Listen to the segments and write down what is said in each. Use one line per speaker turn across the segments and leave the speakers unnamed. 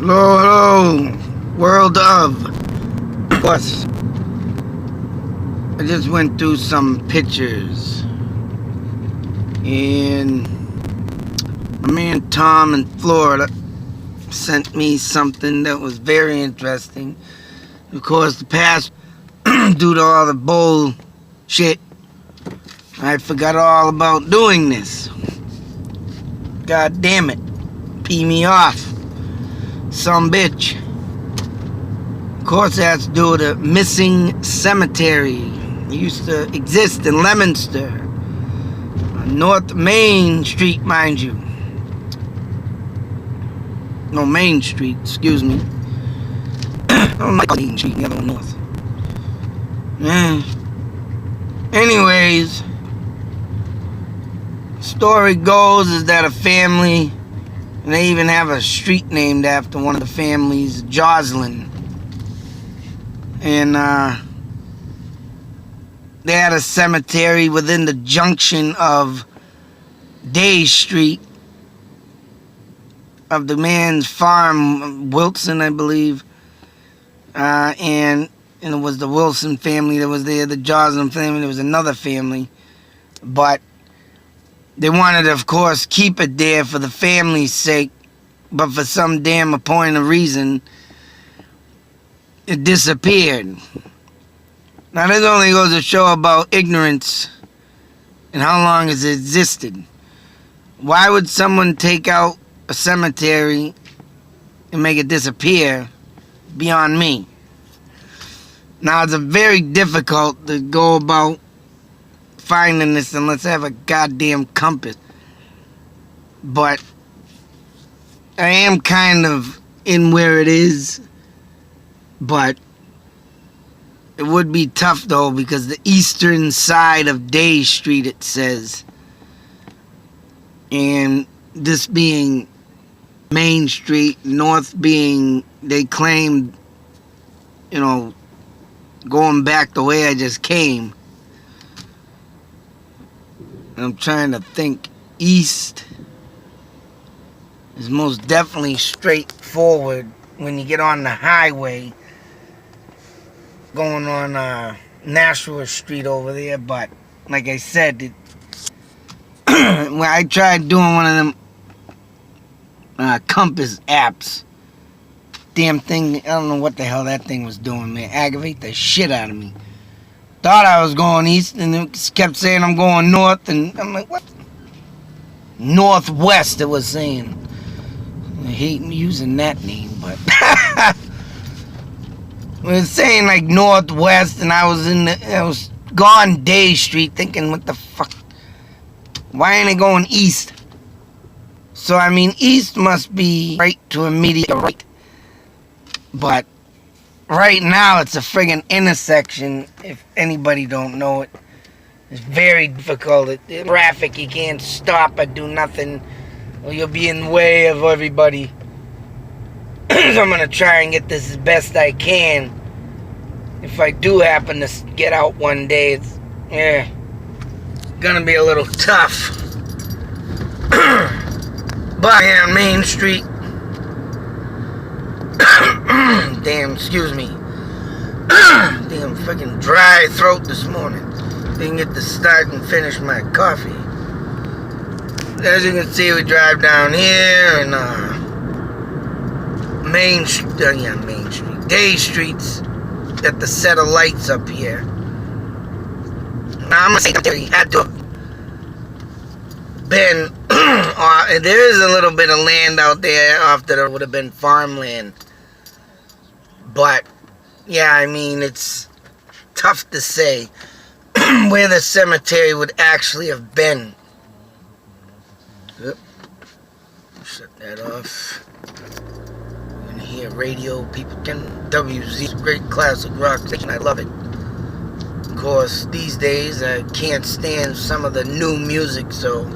Hello, hello, world of course. I just went through some pictures, and my man Tom in Florida sent me something that was very interesting. Of course, the past, due to all the bullshit, I forgot all about doing this. God damn it. Pee me off. Some bitch. Of course, it has to do with a missing cemetery. It used to exist in Leominster, on North Main Street, mind you. No, Main Street, excuse me. Oh, Main Street, the other one north. Anyways, story goes is that a family, and they even have a street named after one of the families, Joslin. And they had a cemetery within the junction of Day Street of the man's farm, Wilson, I believe. And it was the Wilson family that was there, the Joslin family, there was another family. But they wanted to, of course, keep it there for the family's sake, but for some damn appointed reason, it disappeared. Now, this only goes to show about ignorance and how long has it existed. Why would someone take out a cemetery and make it disappear? Beyond me. Now, it's very difficult to go about finding this unless I have a goddamn compass. But I am kind of in where it is. But it would be tough though, because the eastern side of Day Street, it says. And this being Main Street, north being, they claimed, you know, going back the way I just came. I'm trying to think. East is most definitely straightforward when you get on the highway going on Nashua Street over there. But like I said, when I tried doing one of them compass apps, damn thing, I don't know what the hell that thing was doing, man. Aggravate the shit out of me. Thought I was going east, and it kept saying I'm going north, and I'm like, what? Northwest, it was saying. I hate using that name, but it was saying like northwest, and I was gone Day Street, thinking, what the fuck? Why ain't it going east? So I mean, east must be right to immediate right, but right now, it's a friggin' intersection, if anybody don't know it. It's very difficult. Traffic, you can't stop or do nothing, or you'll be in the way of everybody. So I'm gonna try and get this as best I can. If I do happen to get out one day, it's gonna be a little tough. But yeah, Main Street. Damn, excuse me. Damn freaking dry throat this morning. Didn't get to start and finish my coffee. As you can see, we drive down here and Main Street, Day Street's got the set of lights up here. Now I'm gonna say he had to have been there is a little bit of land out there after there would have been farmland. But, yeah, I mean, it's tough to say where the cemetery would actually have been. Oop. Shut that off. You can hear radio, people can. WZ, great classic rock station, I love it. Of course, these days, I can't stand some of the new music, so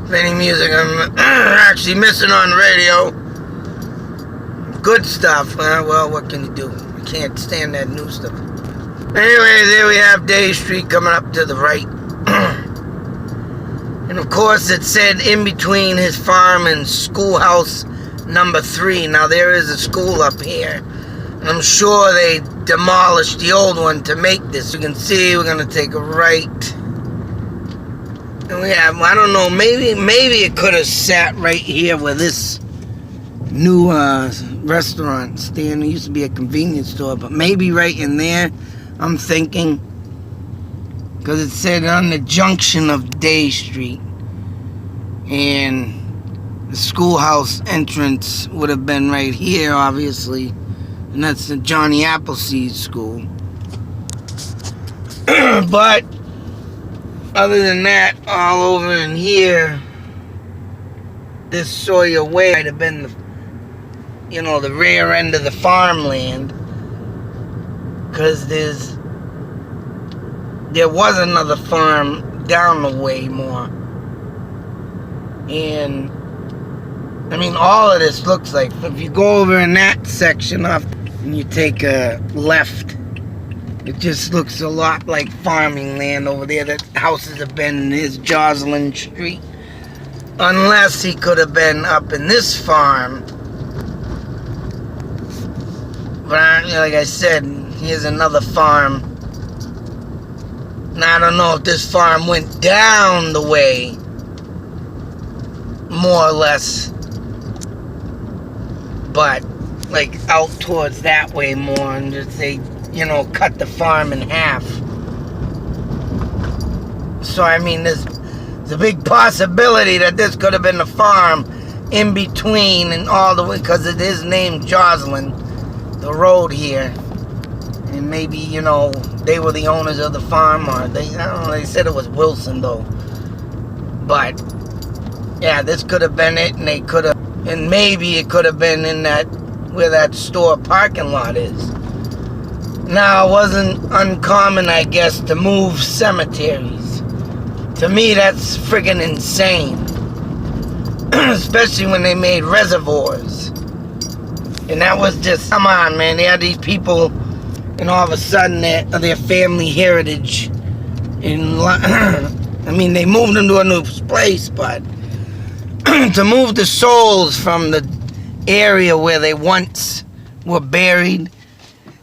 if any music I'm actually missing on the radio, good stuff. Well, what can you do? I can't stand that new stuff. Anyway, there we have Day Street coming up to the right. And of course, it said in between his farm and schoolhouse number 3. Now there is a school up here. And I'm sure they demolished the old one to make this. You can see we're gonna take a right. And we have, I don't know, maybe it could have sat right here where this new restaurant stand. It used to be a convenience store, but maybe right in there, I'm thinking. Because it said on the junction of Day Street. And the schoolhouse entrance would have been right here, obviously. And that's the Johnny Appleseed School. But other than that, all over in here, this Sawyer Way might have been the rear end of the farmland. Because there was another farm down the way more. And I mean, all of this looks like, if you go over in that section up and you take a left, it just looks a lot like farming land over there. The houses have been in his Joslyn Street. Unless he could have been up in this farm. But like I said, here's another farm. Now I don't know if this farm went down the way, more or less, but like out towards that way more, and just they, cut the farm in half. So I mean, there's a big possibility that this could have been the farm in between and all the way, because it is named Joslyn, the road here. And maybe, they were the owners of the farm, or I don't know, they said it was Wilson though. But yeah, this could have been it, and maybe it could have been in where that store parking lot is. Now, it wasn't uncommon, I guess, to move cemeteries. To me, that's friggin' insane. Especially when they made reservoirs. And that was just, come on, man. They had these people, and all of a sudden, their family heritage. I mean, they moved them to a new place, but to move the souls from the area where they once were buried,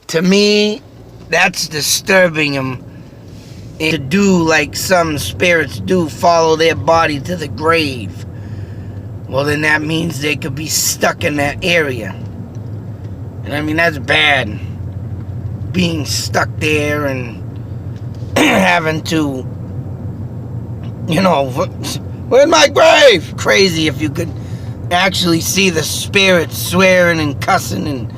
to me, that's disturbing them. And to do like some spirits do, follow their body to the grave. Well, then that means they could be stuck in that area. And I mean, that's bad. Being stuck there and having to, where's my grave? Crazy if you could actually see the spirits swearing and cussing and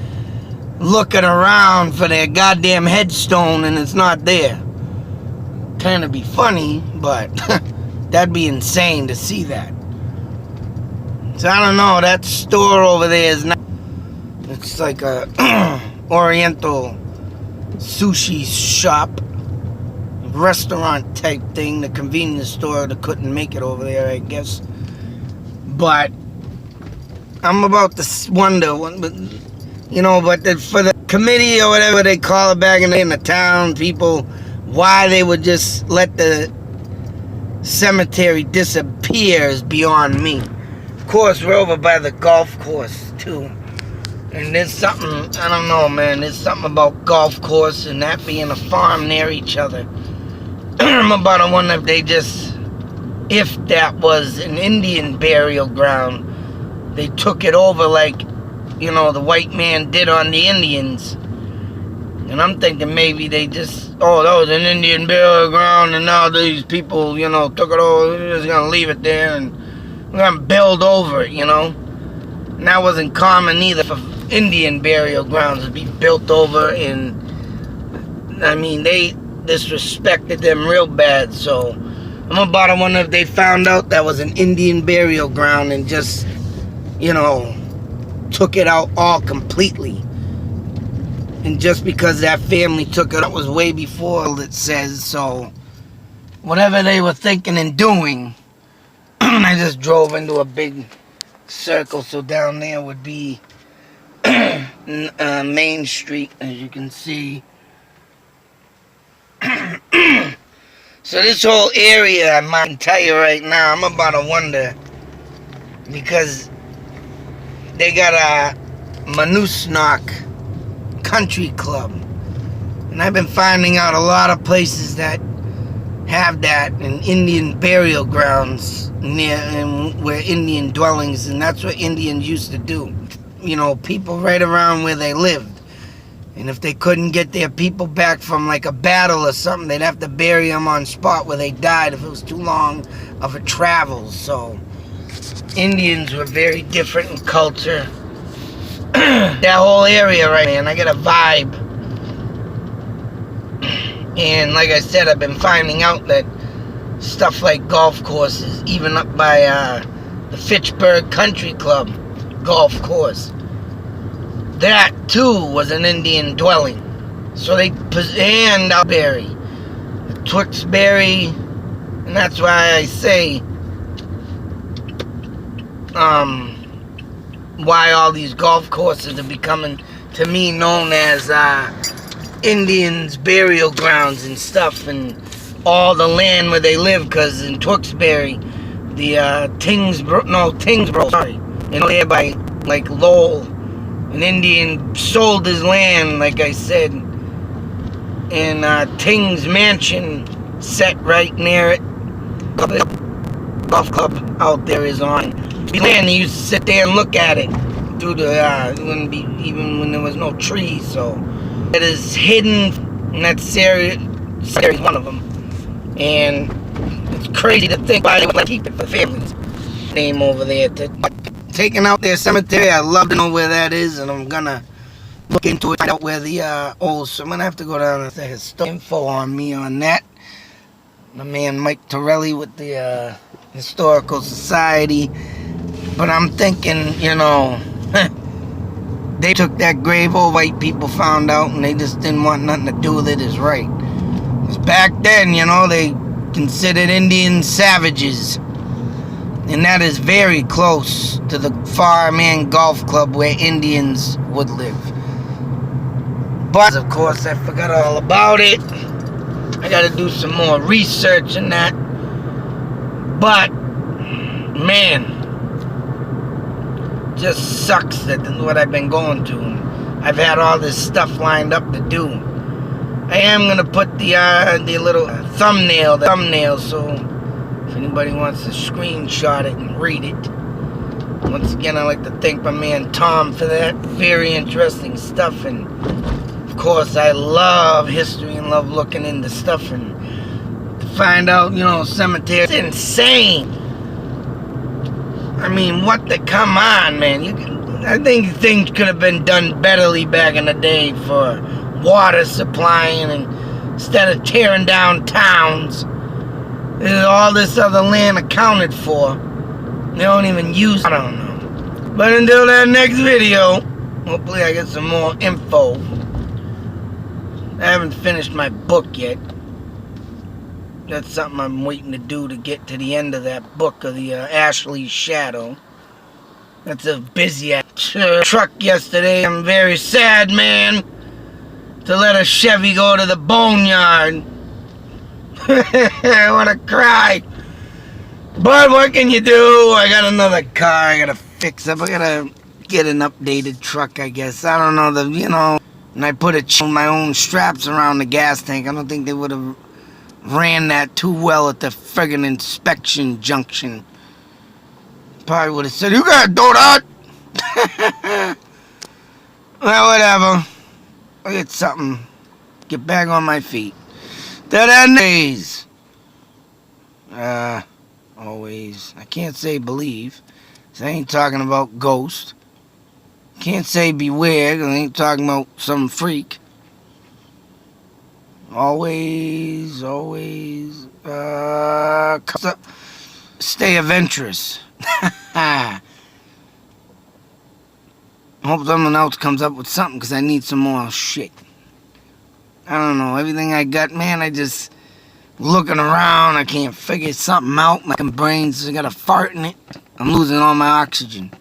looking around for their goddamn headstone and it's not there. Kind of be funny, but that'd be insane to see that. So I don't know, that store over there is not, it's like a oriental sushi shop, restaurant type thing. The convenience store that couldn't make it over there, I guess. But I'm about to wonder, for the committee or whatever they call it back in the town, people, why they would just let the cemetery disappear is beyond me. Of course, we're over by the golf course too. And there's something, I don't know, man, there's something about golf course and that being a farm near each other. I'm about to wonder if that was an Indian burial ground, they took it over like, the white man did on the Indians. And I'm thinking maybe they that was an Indian burial ground, and now these people, took it over, they're just gonna leave it there and we're gonna build over it, And that wasn't common either for Indian burial grounds to be built over, and I mean, they disrespected them real bad. So I'm about to wonder if they found out that was an Indian burial ground and just, took it out all completely. And just because that family took it, it was way before it says. So whatever they were thinking and doing, I just drove into a big circle. So down there would be Main Street, as you can see. So this whole area, I might tell you right now, I'm about to wonder, because they got a Monadnock Country Club. And I've been finding out a lot of places that have that in Indian burial grounds near and where Indian dwellings, and that's what Indians used to do. You know, people right around where they lived. And if they couldn't get their people back from like a battle or something, they'd have to bury them on spot where they died if it was too long of a travel. So Indians were very different in culture. That whole area right there, and I get a vibe. And like I said, I've been finding out that stuff like golf courses, even up by the Fitchburg Country Club golf course, that too was an Indian dwelling. So they, and Albury, Tewksbury, and that's why I say why all these golf courses are becoming, to me, known as Indians' burial grounds and stuff, and all the land where they live, because in Tewksbury, the Tingsboro, sorry, and there by like Lowell, an Indian sold his land, like I said, and Ting's mansion set right near it. The golf club out there is on the land. He used to sit there and look at it through the it wouldn't be even when there was no trees. So it is hidden, and that series is one of them. And it's crazy to think why they would keep it for the family's name over there. Taking out their cemetery, I'd love to know where that is, and I'm gonna look into it, find out where the old. So I'm gonna have to go down and say historical info on me on that. My man Mike Torelli with the Historical Society. But I'm thinking, you know, they took that grave, old white people found out, and they just didn't want nothing to do with it as right. Because back then, you know, they considered Indians savages. And that is very close to the Fireman Golf Club where Indians would live. But, of course, I forgot all about it. I gotta do some more research in that. But, man, just sucks that what I've been going to. I've had all this stuff lined up to do. I am gonna put the little thumbnail, so if anybody wants to screenshot it and read it. Once again, I'd like to thank my man Tom for that. Very interesting stuff, and of course, I love history and love looking into stuff and to find out, you know, cemeteries. It's insane. I mean, come on, man. I think things could have been done betterly back in the day for water supplying, and instead of tearing down towns, there's all this other land accounted for. They don't even use it. I don't know. But until that next video, hopefully I get some more info. I haven't finished my book yet. That's something I'm waiting to do to get to the end of that book of the Ashley's Shadow. That's a busy truck yesterday. I'm very sad, man, to let a Chevy go to the boneyard. I want to cry. But what can you do? I got another car I gotta fix up. I gotta get an updated truck, I guess. I don't know, you know. And I put my own straps around the gas tank. I don't think they would have ran that too well at the friggin' inspection junction. Probably would have said, "You gotta do that." Well, whatever. I'll get something. Get back on my feet. That days. Always. I can't say believe. 'Cause I ain't talking about ghost. Can't say beware, 'cause I ain't talking about some freak. Always, stay adventurous. Hope someone else comes up with something, because I need some more shit. I don't know, everything I got, man, I just looking around, I can't figure something out. My brain's got a fart in it. I'm losing all my oxygen.